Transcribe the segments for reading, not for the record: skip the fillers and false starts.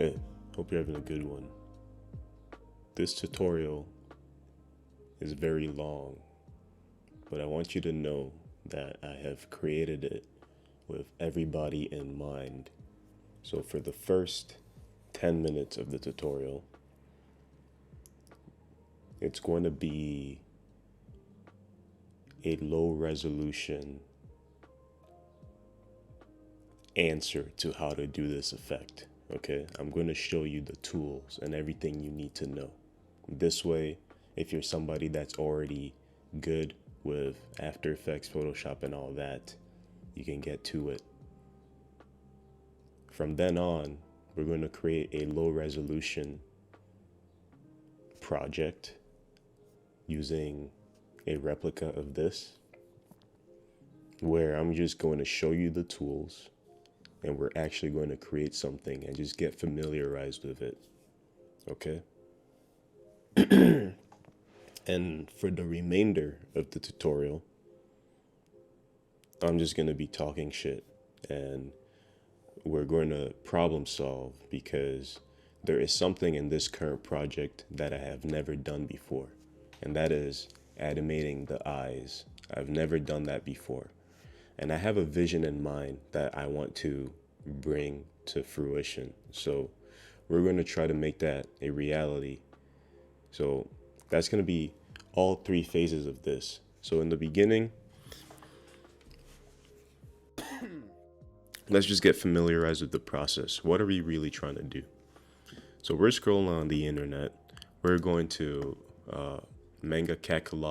Hey, hope you're having a good one. This tutorial is very long, but I want you to know that I have created it with everybody in mind. So for the first 10 minutes of the tutorial, it's going to be a low resolution answer to how to do this effect. Okay, I'm going to show you the tools and everything you need to know. This way, if you're somebody that's already good with After Effects, Photoshop, and all that, you can get to it. From then on, we're going to create a low resolution project using a replica of this, where I'm just going to show you the tools and we're actually going to create something and just get familiarized with it. Okay? And for the remainder of the tutorial, I'm just going to be talking shit and we're going to problem solve because there is something in this current project that I have never done before, and that is animating the eyes. I've never done that before. And I have a vision in mind that I want to bring to fruition. So we're going to try to make that a reality. So that's going to be all three phases of this. So in the beginning, let's just get familiarized with the process. What are we really trying to do? So we're scrolling on the internet. We're going to manga.TV,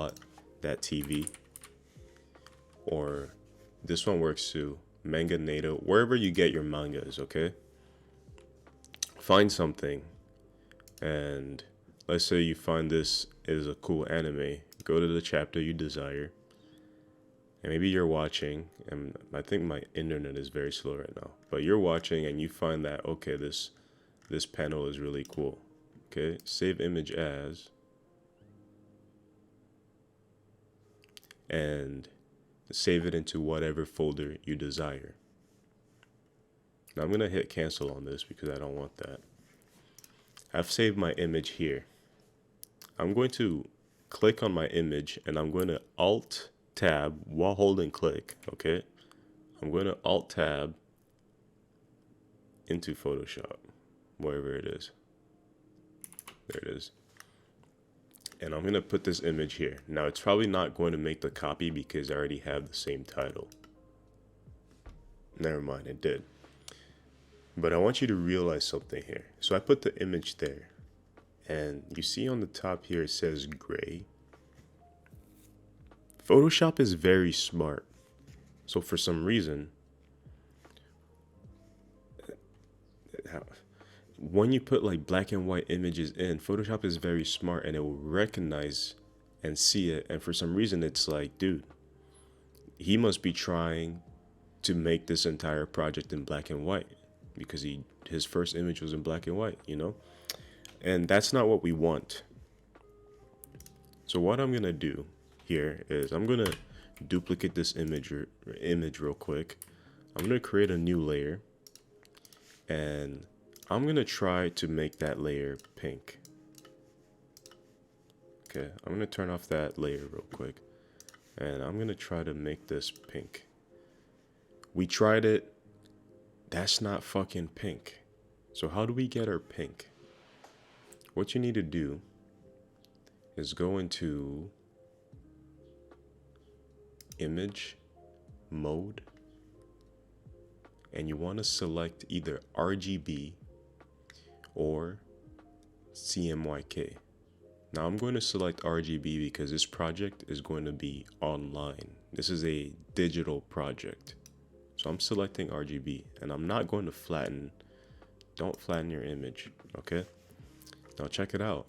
or this one works too, Manga Nato, wherever you get your mangas, okay? Find something, and let's say you find this is a cool anime. Go to the chapter you desire, and maybe you're watching, and I think my internet is very slow right now, but you're watching and you find that, okay, this panel is really cool. Okay, save image as, and save it into whatever folder you desire. Now I'm gonna hit cancel on this because I don't want that. I've saved my image here. I'm going to click on my image and I'm going to Alt Tab while holding click, okay? I'm going to Alt Tab into Photoshop, wherever it is. There it is. And I'm going to put this image here. Now it's probably not going to make the copy because I already have the same title. Never mind, it did. But I want you to realize something here. So I put the image there. And you see on the top here it says gray. Photoshop is very smart. So for some reason, when you put like black and white images in, Photoshop is very smart and it will recognize and see it. And for some reason, it's like, dude, he must be trying to make this entire project in black and white because his first image was in black and white, you know? And that's not what we want. So what I'm gonna do here is I'm gonna duplicate this image real quick. I'm gonna create a new layer and I'm gonna try to make that layer pink. Okay, I'm gonna turn off that layer real quick and I'm gonna try to make this pink. We tried it, that's not fucking pink. So how do we get our pink? What you need to do is go into image mode and you want to select either RGB or CMYK. Now I'm going to select RGB because this project is going to be online. This is a digital project. So I'm selecting RGB and I'm not going to flatten. Don't flatten your image, okay? Now check it out.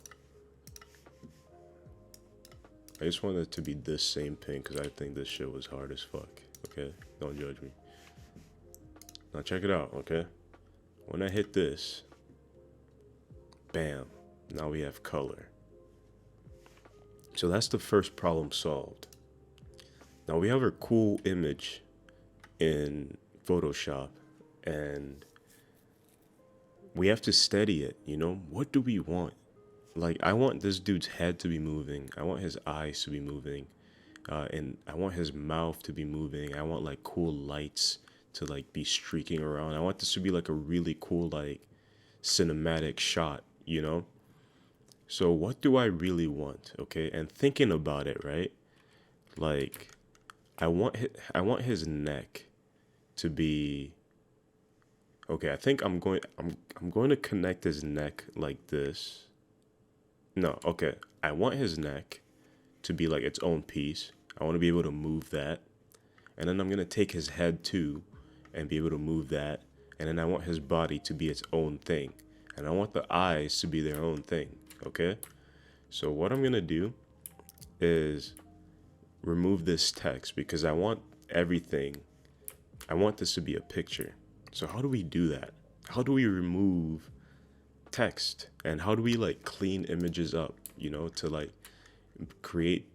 I just wanted it to be this same pink because I think this shit was hard as fuck, okay? Don't judge me. Now check it out, okay? When I hit this, bam, now we have color. So that's the first problem solved. Now we have our cool image in Photoshop and we have to steady it, you know? What do we want? Like, I want this dude's head to be moving. I want his eyes to be moving. And I want his mouth to be moving. I want like cool lights to like be streaking around. I want this to be like a really cool, like cinematic shot, you know? So what do I really want? Okay. And thinking about it, right? Like, I want his neck to be okay. I think I'm going to connect his neck like this. No, okay. I want his neck to be like its own piece. I want to be able to move that. And then I'm going to take his head too and be able to move that. And then I want his body to be its own thing. And I want the eyes to be their own thing. Okay? So what I'm going to do is remove this text because I want everything. I want this to be a picture. So how do we do that? How do we remove text? And how do we like clean images up, you know, to like create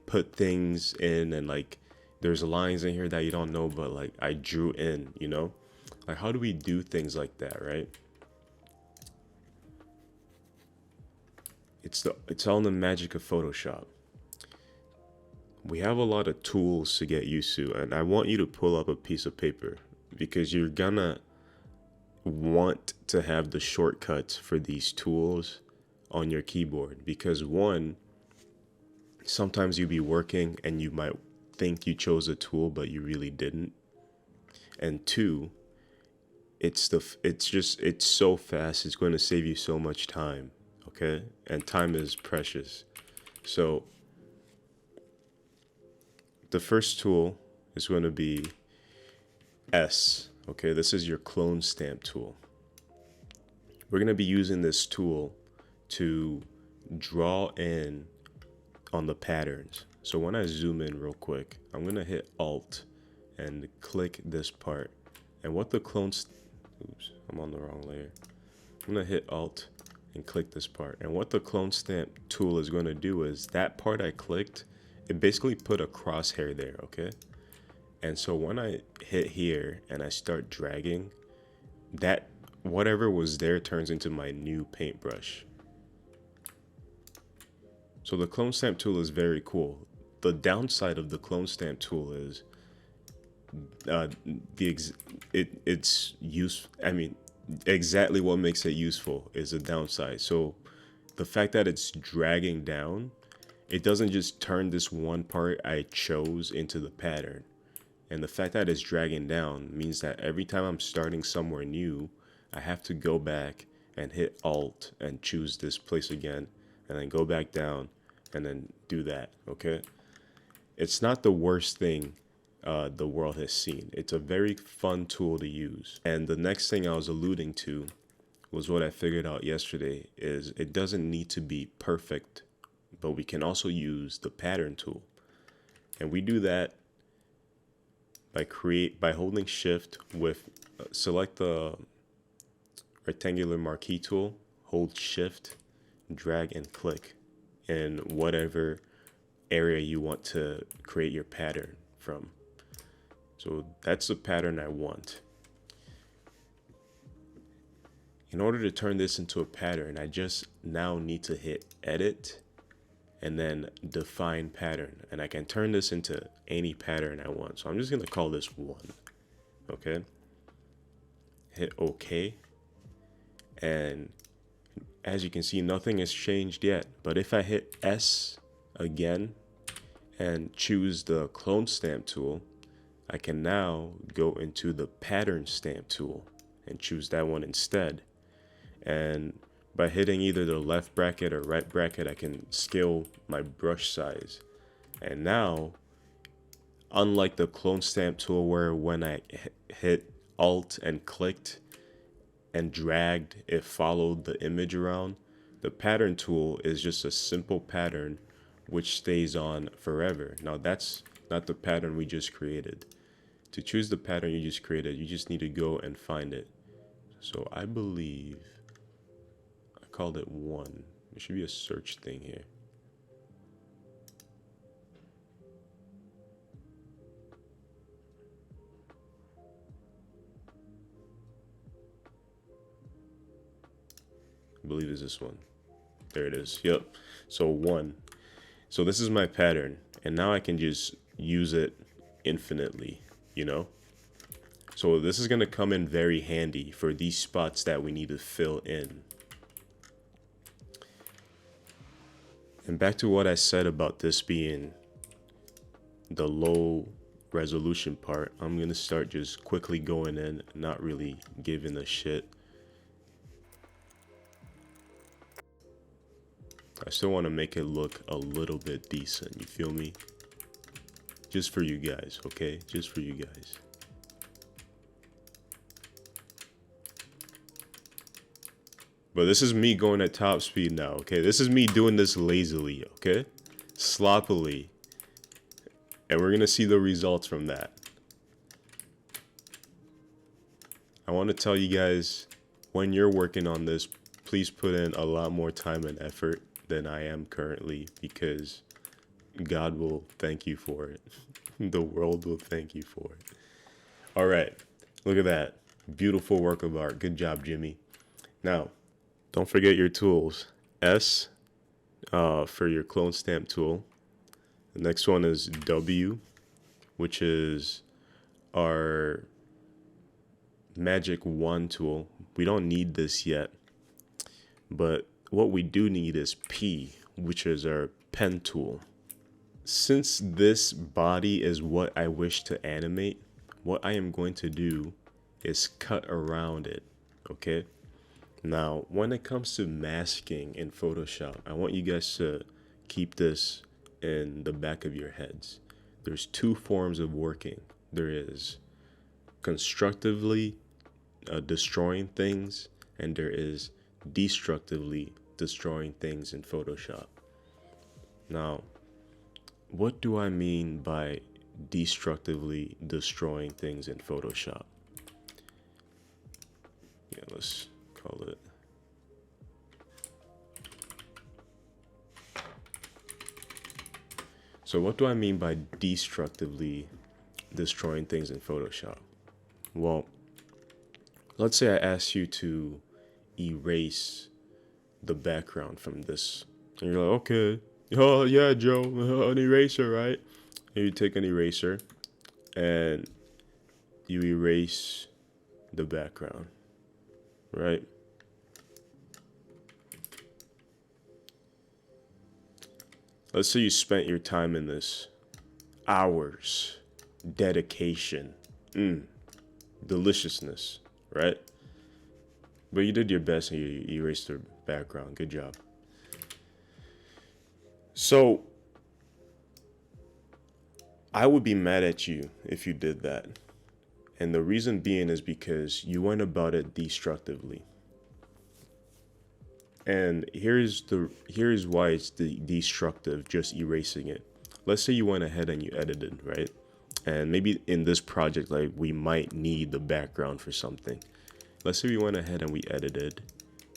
put things in and like there's lines in here that you don't know but like I drew in, you know? Like how do we do things like that, right? It's all the magic of Photoshop. We have a lot of tools to get used to, and I want you to pull up a piece of paper because you're gonna want to have the shortcuts for these tools on your keyboard because one, sometimes you be working and you might think you chose a tool but you really didn't. And two, it's so fast, it's going to save you so much time, okay? And time is precious. So the first tool is going to be S, okay? This is your clone stamp tool. We're going to be using this tool to draw in on the patterns. So when I zoom in real quick, I'm going to hit Alt and click this part. And what the oops, I'm on the wrong layer. I'm going to hit Alt and click this part. And what the clone stamp tool is going to do is that part I clicked, it basically put a crosshair there, okay? And so when I hit here and I start dragging, that whatever was there turns into my new paintbrush. So the clone stamp tool is very cool. The downside of the clone stamp tool is it's use. I mean, exactly what makes it useful is a downside. So the fact that it's dragging down, it doesn't just turn this one part I chose into the pattern. And the fact that it's dragging down means that every time I'm starting somewhere new, I have to go back and hit Alt and choose this place again, and then go back down and then do that, okay? It's not the worst thing the world has seen. It's a very fun tool to use. And the next thing I was alluding to was what I figured out yesterday is it doesn't need to be perfect, but we can also use the pattern tool. And we do that by holding shift with select the rectangular marquee tool, hold shift, drag and click in whatever area you want to create your pattern from. So that's the pattern I want. In order to turn this into a pattern, I just now need to hit edit and then define pattern. And I can turn this into any pattern I want. So I'm just going to call this 1. Okay. Hit OK. And as you can see, nothing has changed yet. But if I hit S again and choose the clone stamp tool, I can now go into the pattern stamp tool and choose that one instead. And by hitting either the left bracket or right bracket, I can scale my brush size. And now, unlike the clone stamp tool where when I hit Alt and clicked and dragged, it followed the image around, the pattern tool is just a simple pattern which stays on forever. Now that's not the pattern we just created. To choose the pattern you just created, you just need to go and find it. So I believe I called it 1. There should be a search thing here. I believe it's this one. There it is. Yep. So 1. So this is my pattern, and now I can just use it infinitely, you know? So this is going to come in very handy for these spots that we need to fill in. And back to what I said about this being the low resolution part, I'm going to start just quickly going in, not really giving a shit. I still want to make it look a little bit decent, you feel me? Just for you guys, okay? Just for you guys. But this is me going at top speed now, okay? This is me doing this lazily, okay? Sloppily. And we're gonna see the results from that. I want to tell you guys, when you're working on this, please put in a lot more time and effort than I am currently, because God will thank you for it. The world will thank you for it. All right, look at that. Beautiful work of art. Good job, Jimmy. Now, don't forget your tools. S for your clone stamp tool. The next one is W, which is our magic wand tool. We don't need this yet, but what we do need is P, which is our pen tool. Since this body is what I wish to animate, what I am going to do is cut around it, okay? Now, when it comes to masking in Photoshop, I want you guys to keep this in the back of your heads. There's 2 forms of working. There is constructively destroying things, and there is destructively destroying things in Photoshop. Now, what do I mean by destructively destroying things in Photoshop? Yeah, let's call it. So what do I mean by destructively destroying things in Photoshop? Well, let's say I ask you to erase the background from this. And you're like, okay, oh yeah, Joe, an eraser, right? And you take an eraser and you erase the background, right? Let's say you spent your time in this. Hours, dedication, deliciousness, right? But you did your best and you erased the background. Good job. So, I would be mad at you if you did that. And the reason being is because you went about it destructively. And here's why it's destructive, just erasing it. Let's say you went ahead and you edited, right? And maybe in this project, like, we might need the background for something. Let's say we went ahead and we edited,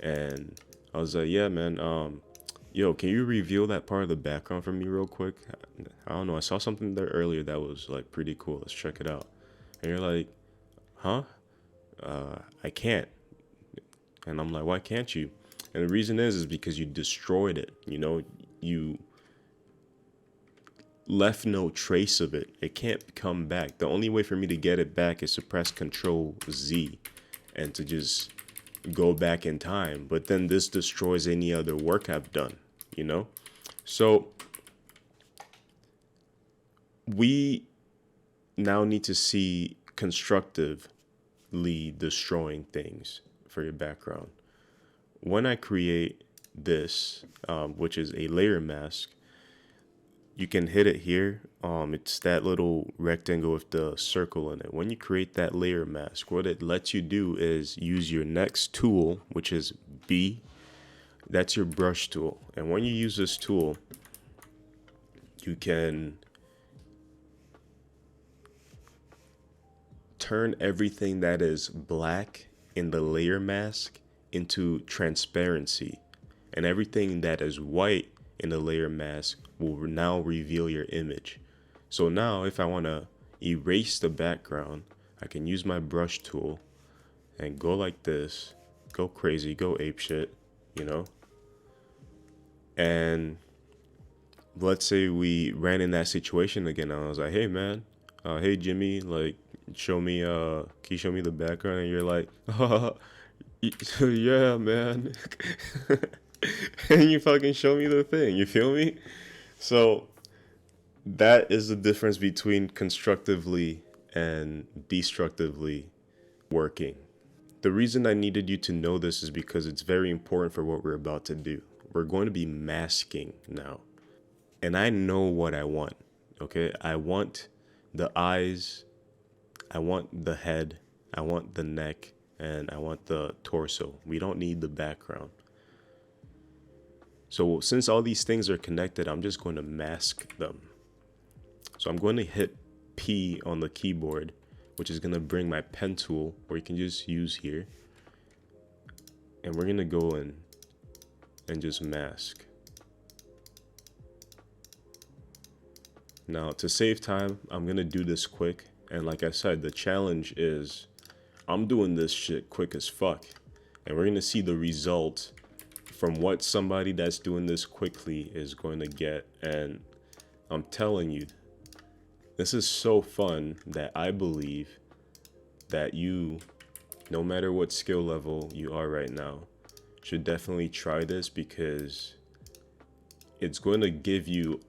and I was like, yeah, man, yo, can you reveal that part of the background for me real quick? I don't know, I saw something there earlier that was like pretty cool. Let's check it out. And you're like, huh? I can't. And I'm like, why can't you? And the reason is because you destroyed it. You know, you left no trace of it. It can't come back. The only way for me to get it back is to press Control Z and to just go back in time. But then this destroys any other work I've done, you know? So we now need to see constructively destroying things for your background. When I create this, which is a layer mask, you can hit it here. It's that little rectangle with the circle in it. When you create that layer mask, what it lets you do is use your next tool, which is B. That's your brush tool. And when you use this tool, you can turn everything that is black in the layer mask into transparency, and everything that is white in the layer mask will now reveal your image. So now if I want to erase the background, I can use my brush tool and go like this, go crazy, go apeshit, you know? And let's say we ran in that situation again. I was like, hey man, hey Jimmy, like show me can you show me the background? And you're like, yeah man. And you fucking show me the thing, you feel me? So that is the difference between constructively and destructively working. The reason I needed you to know this is because it's very important for what we're about to do. We're going to be masking now. And I know what I want. Okay? I want the eyes, I want the head, I want the neck, and I want the torso. We don't need the background. So since all these things are connected, I'm just going to mask them. So I'm going to hit P on the keyboard, which is going to bring my pen tool, or you can just use here. And we're going to go in and just mask. Now, to save time, I'm going to do this quick. And like I said, the challenge is I'm doing this shit quick as fuck. And we're going to see the result from what somebody that's doing this quickly is going to get. And I'm telling you, this is so fun that I believe that you, no matter what skill level you are right now, should definitely try this, because it's going to give you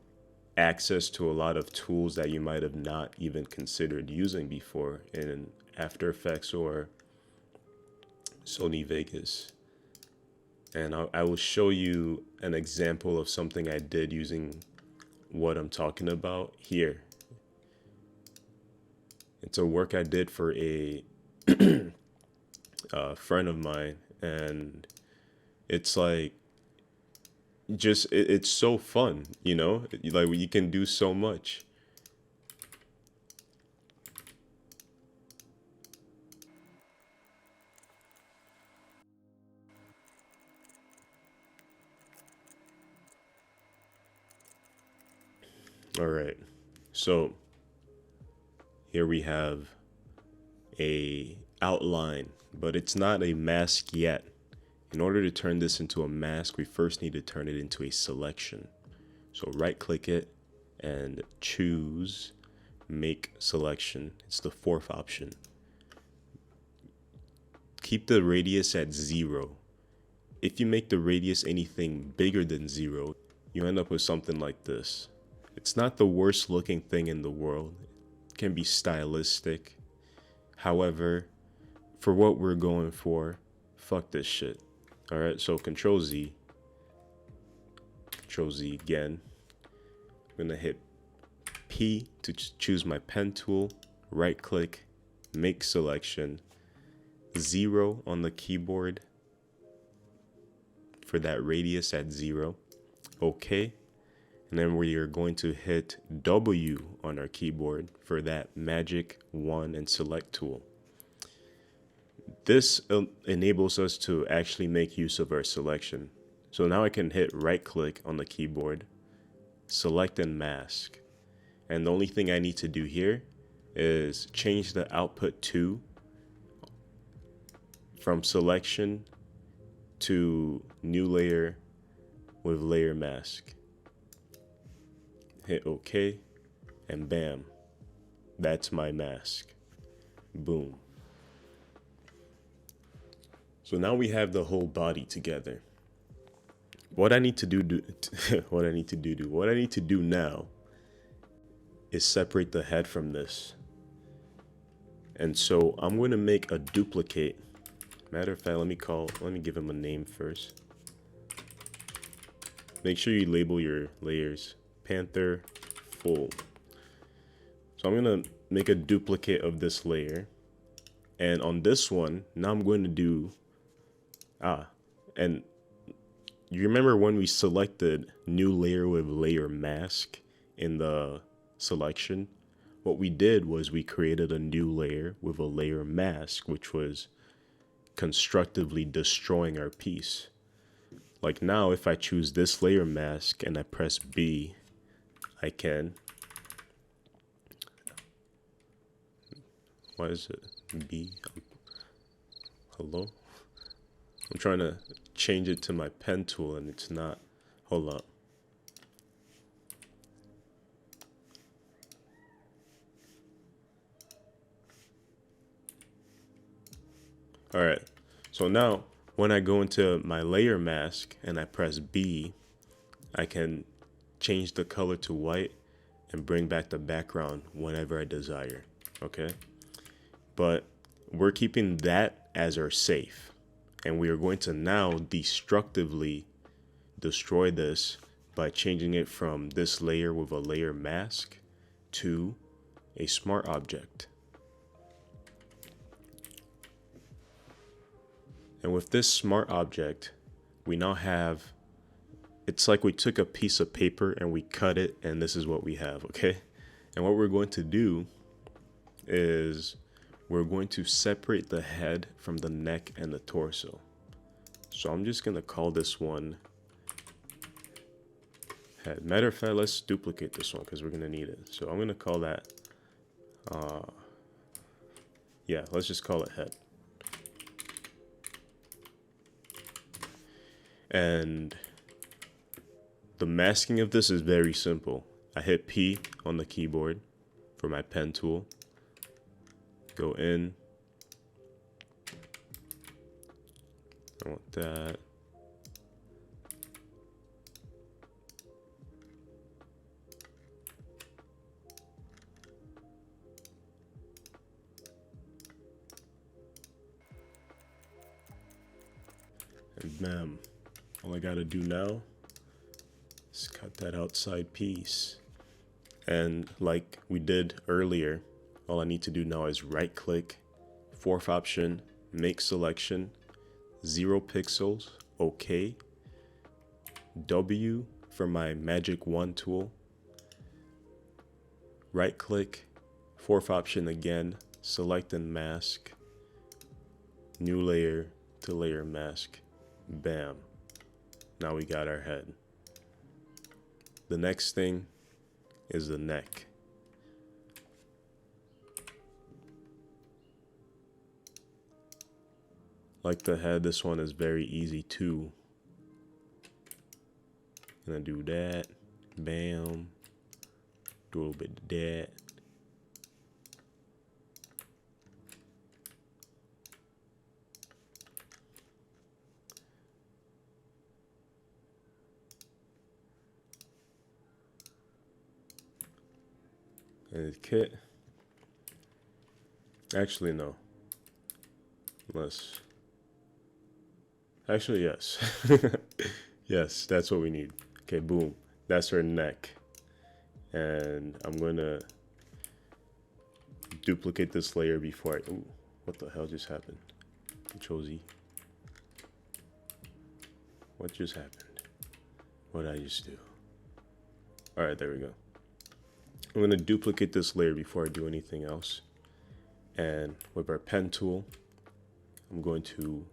access to a lot of tools that you might have not even considered using before in After Effects or Sony Vegas. And I will show you an example of something I did using what I'm talking about here. It's a work I did for a friend of mine, and it's like it's so fun, you know? Like you can do so much. All right. So here we have a outline, but it's not a mask yet. In order to turn this into a mask, we first need to turn it into a selection. So right click it and choose make selection. It's the fourth option. Keep the radius at 0. If you make the radius anything bigger than 0, you end up with something like this. It's not the worst looking thing in the world. It can be stylistic. However, for what we're going for, fuck this shit. All right, so Control Z again. I'm gonna hit P to choose my pen tool, right click, make selection, 0 on the keyboard for that radius at 0, okay. And then we are going to hit W on our keyboard for that magic 1 and select tool. This enables us to actually make use of our selection. So now I can hit right click on the keyboard, select and mask. And the only thing I need to do here is change the output to from selection to new layer with layer mask. Hit OK, and bam, that's my mask. Boom. So now we have the whole body together. What I need to do now is separate the head from this. And so I'm going to make a duplicate. Matter of fact, let me give him a name first. Make sure you label your layers. Panther full. So I'm going to make a duplicate of this layer. And on this one, now I'm going to do and you remember when we selected new layer with layer mask in the selection? What we did was we created a new layer with a layer mask, which was constructively destroying our piece. Like now, if I choose this layer mask and I press B, I can. Why is it B? Hello? I'm trying to change it to my pen tool and it's not. Hold up. All right. So now when I go into my layer mask and I press B, I can change the color to white and bring back the background whenever I desire. Okay. But we're keeping that as our safe. And we are going to now destructively destroy this by changing it from this layer with a layer mask to a smart object. And with this smart object, we now have, it's like we took a piece of paper and we cut it, and this is what we have, okay? And what we're going to do is we're going to separate the head from the neck and the torso. So I'm just gonna call this one head. Matter of fact, let's duplicate this one because we're gonna need it. So I'm gonna call that, yeah, let's just call it head. And the masking of this is very simple. I hit P on the keyboard for my pen tool. Go in. I want that. And bam. All I gotta do now is cut that outside piece. And like we did earlier, all I need to do now is right click, fourth option, make selection, 0 pixels, OK. W for my magic wand tool. Right click, fourth option again, select and mask, new layer to layer mask, bam. Now we got our head. The next thing is the neck. Like the head, this one is very easy too. Gonna do that, bam. Do a little bit of that. And the kit. Actually, no. Unless. Actually, yes. Yes, that's what we need. Okay, boom. That's her neck. And I'm gonna duplicate this layer before I. Ooh, what the hell just happened? Control Z. What just happened? What did I just do? Alright, there we go. I'm gonna duplicate this layer before I do anything else. And with our pen tool, I'm going to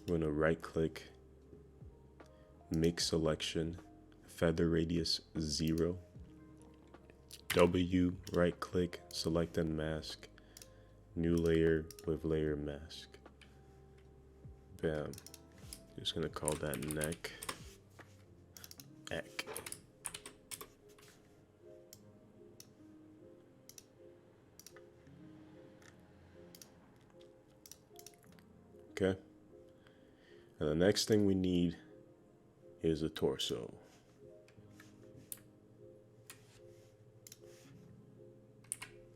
right click, make selection, feather radius 0, W, right click, select and mask, new layer with layer mask. Bam. Just gonna call that neck. Eck. Okay. And the next thing we need is a torso.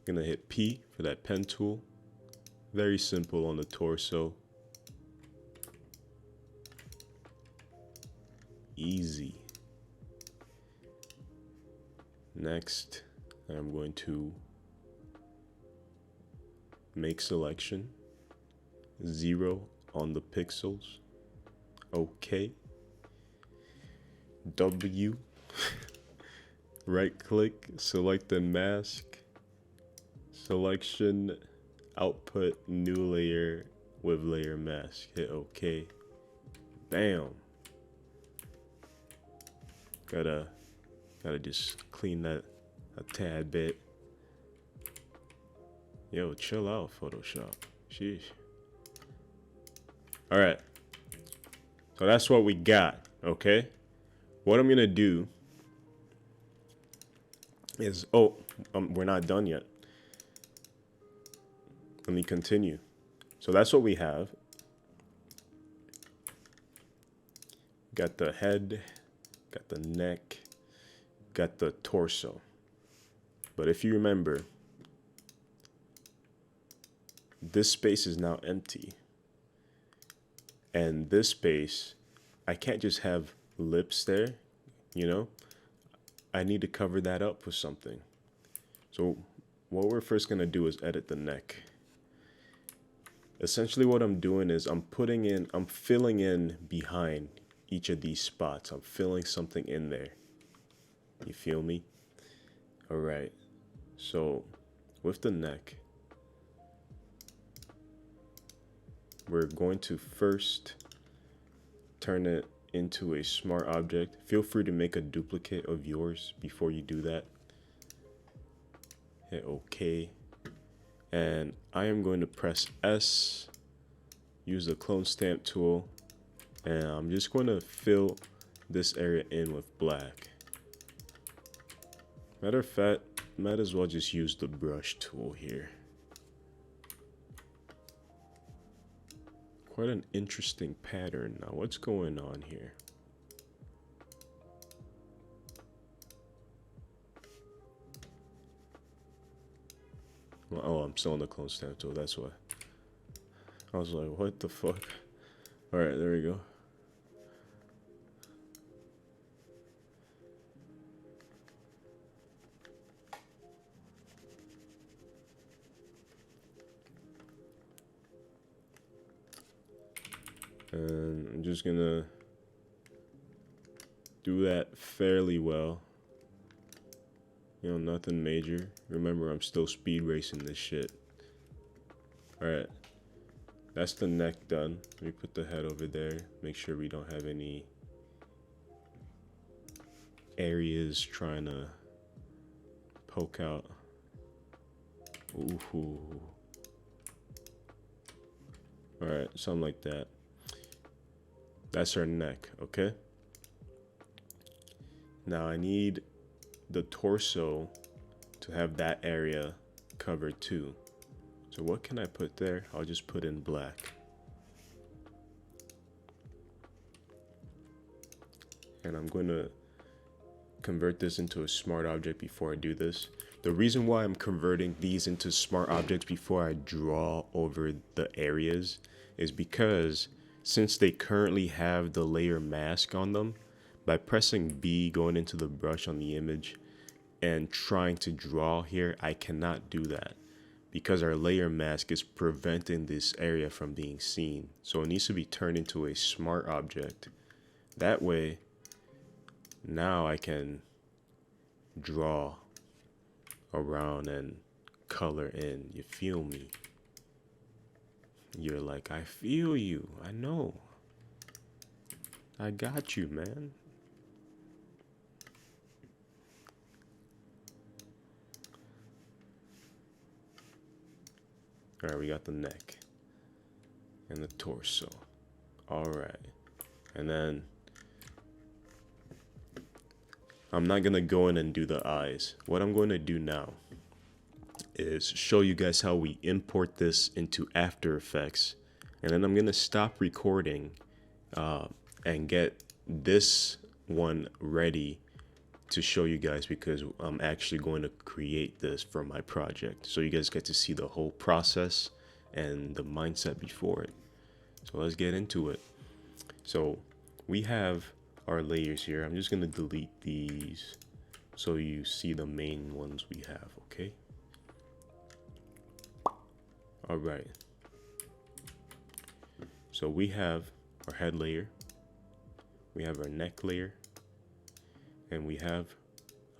Gonna hit P for that pen tool. Very simple on the torso. Easy. Next, I'm going to make selection, 0 on the pixels, OK. W, right click, select and mask, selection, output, new layer with layer mask, hit OK. Bam. Gotta just clean that a tad bit. Yo, chill out, Photoshop. Sheesh. All right. So that's what we got, okay? What I'm gonna do is, we're not done yet. Let me continue. So that's what we have. Got the head, got the neck, got the torso. But if you remember, this space is now empty. And this space, I can't just have lips there, you know? I need to cover that up with something. So what we're first gonna do is edit the neck. Essentially what I'm doing is I'm filling in behind each of these spots. I'm filling something in there. You feel me? All right. So with the neck, we're going to first turn it into a smart object. Feel free to make a duplicate of yours before you do that. Hit OK. And I am going to press S, use the clone stamp tool, and I'm just going to fill this area in with black. Matter of fact, might as well just use the brush tool here. Quite an interesting pattern. Now, what's going on here? Well, oh, I'm still on the clone stamp tool, that's why. I was like, what the fuck? Alright, there we go. And I'm just gonna do that fairly well. You know, nothing major. Remember, I'm still speed racing this shit. Alright. That's the neck done. Let me put the head over there. Make sure we don't have any areas trying to poke out. Ooh. Alright, something like that. That's our neck, okay? Now I need the torso to have that area covered too. So what can I put there? I'll just put in black. And I'm going to convert this into a smart object before I do this. The reason why I'm converting these into smart objects before I draw over the areas is because since they currently have the layer mask on them, by pressing B, going into the brush on the image, and trying to draw here, I cannot do that because our layer mask is preventing this area from being seen. So it needs to be turned into a smart object. That way, now I can draw around and color in. You feel me? You're like, I feel you. I know. I got you, man. All right, we got the neck and the torso. All right. And then I'm not going to go in and do the eyes. What I'm going to do now is show you guys how we import this into After Effects. And then I'm going to stop recording and get this one ready to show you guys because I'm actually going to create this for my project. So you guys get to see the whole process and the mindset before it. So let's get into it. So we have our layers here. I'm just going to delete these so you see the main ones we have, okay? All right. So we have our head layer, we have our neck layer, and we have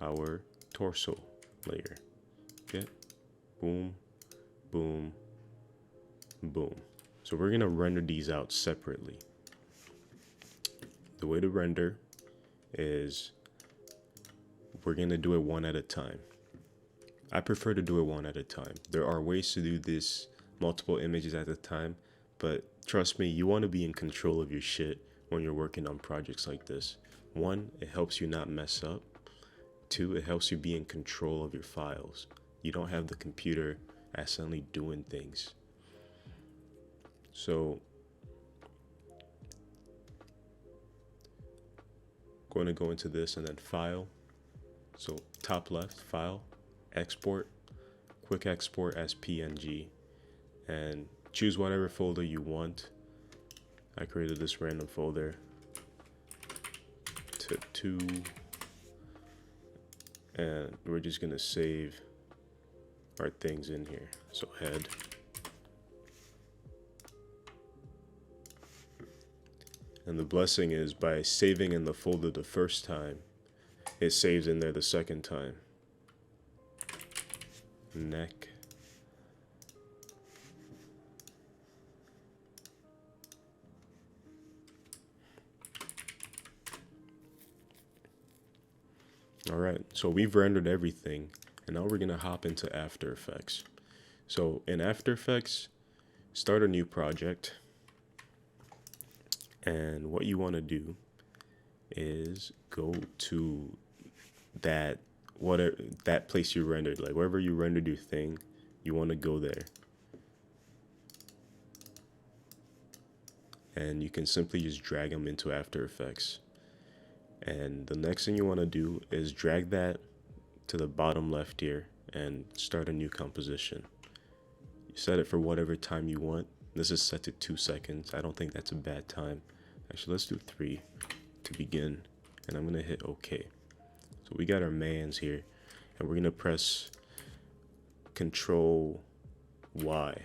our torso layer. Okay? Boom, boom, boom. So we're gonna render these out separately. The way to render is we're gonna do it one at a time. I prefer to do it one at a time. There are ways to do this multiple images at a time, but trust me, you want to be in control of your shit when you're working on projects like this. One, it helps you not mess up. Two, it helps you be in control of your files. You don't have the computer accidentally doing things. So, going to go into this and then file. So top left, file, export, quick export as PNG, and choose whatever folder you want. I created this random folder to 2, and we're just gonna save our things in here. So head. And the blessing is by saving in the folder the first time, it saves in there the second time. Neck. Alright, so we've rendered everything, and now we're gonna hop into After Effects. So in After Effects, start a new project, and what you want to do is go to that place you rendered, like wherever you rendered your thing, you want to go there, and you can simply just drag them into After Effects. And the next thing you want to do is drag that to the bottom left here and start a new composition. You set it for whatever time you want. This is set to 2 seconds. I don't think that's a bad time. Actually, let's do 3 to begin, and I'm gonna hit OK. So we got our mans here, and we're gonna press Control Y,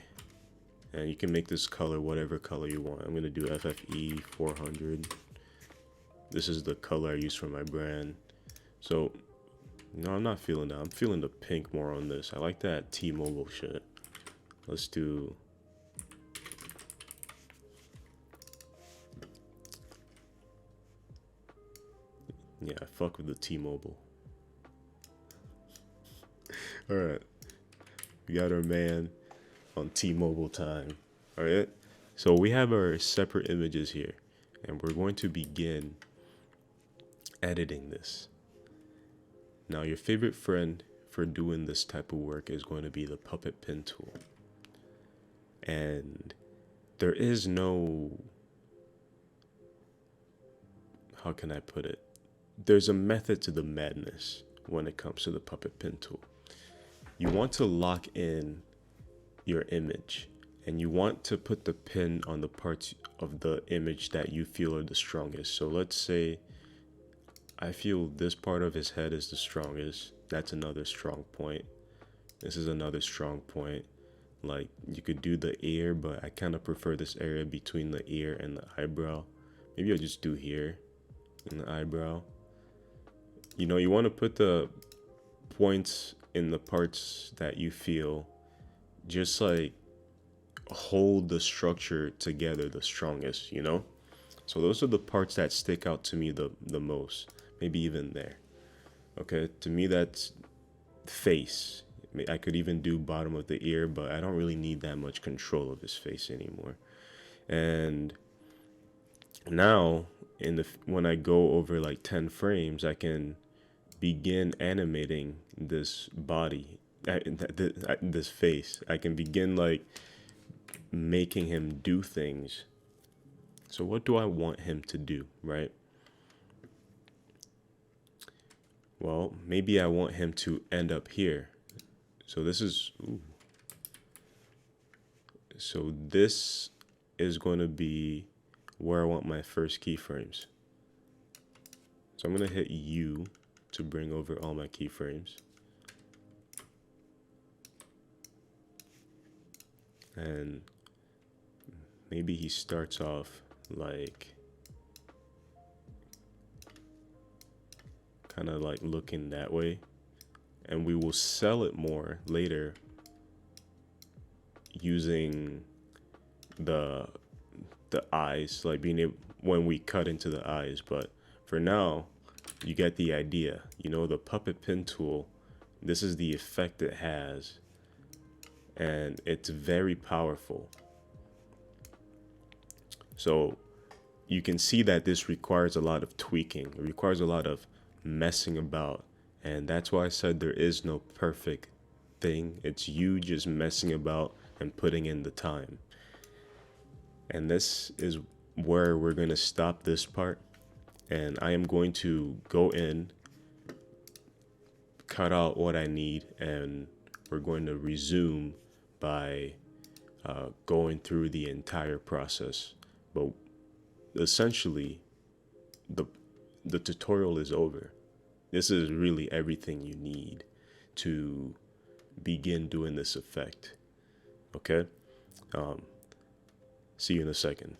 and you can make this color whatever color you want. I'm gonna do FFE 400. This is the color I use for my brand. So, no, I'm not feeling that. I'm feeling the pink more on this. I like that T-Mobile shit. Let's do... yeah, I fuck with the T-Mobile. Alright. We got our man on T-Mobile time. Alright? So we have our separate images here, and we're going to begin editing this. Now, your favorite friend for doing this type of work is going to be the puppet pen tool. And there is no, how can I put it? There's a method to the madness when it comes to the puppet pen tool. You want to lock in your image, and you want to put the pin on the parts of the image that you feel are the strongest. So let's say I feel this part of his head is the strongest. That's another strong point. This is another strong point. Like, you could do the ear, but I kind of prefer this area between the ear and the eyebrow. Maybe I'll just do here in the eyebrow. You know, you want to put the points in the parts that you feel just like hold the structure together the strongest, you know? So those are the parts that stick out to me the most. Maybe even there. Okay, to me that's face. I could even do bottom of the ear, but I don't really need that much control of his face anymore. And now when I go over like 10 frames, I can begin animating this body, this face. I can begin like making him do things. So what do I want him to do, right? Well, maybe I want him to end up here. So this is, ooh. So this is going to be where I want my first keyframes. So I'm going to hit U to bring over all my keyframes. And maybe he starts off like kind of like looking that way, and we will sell it more later using the eyes, like being able when we cut into the eyes. But for now, you get the idea. You know, the puppet pen tool This is the effect it has, and it's very powerful. So you can see that this requires a lot of tweaking. It requires a lot of messing about. And that's why I said there is no perfect thing. It's you just messing about and putting in the time. And this is where we're going to stop this part. And I am going to go in, cut out what I need, and we're going to resume by going through the entire process. But essentially, the the tutorial is over. This is really everything you need to begin doing this effect. Okay? See you in a second.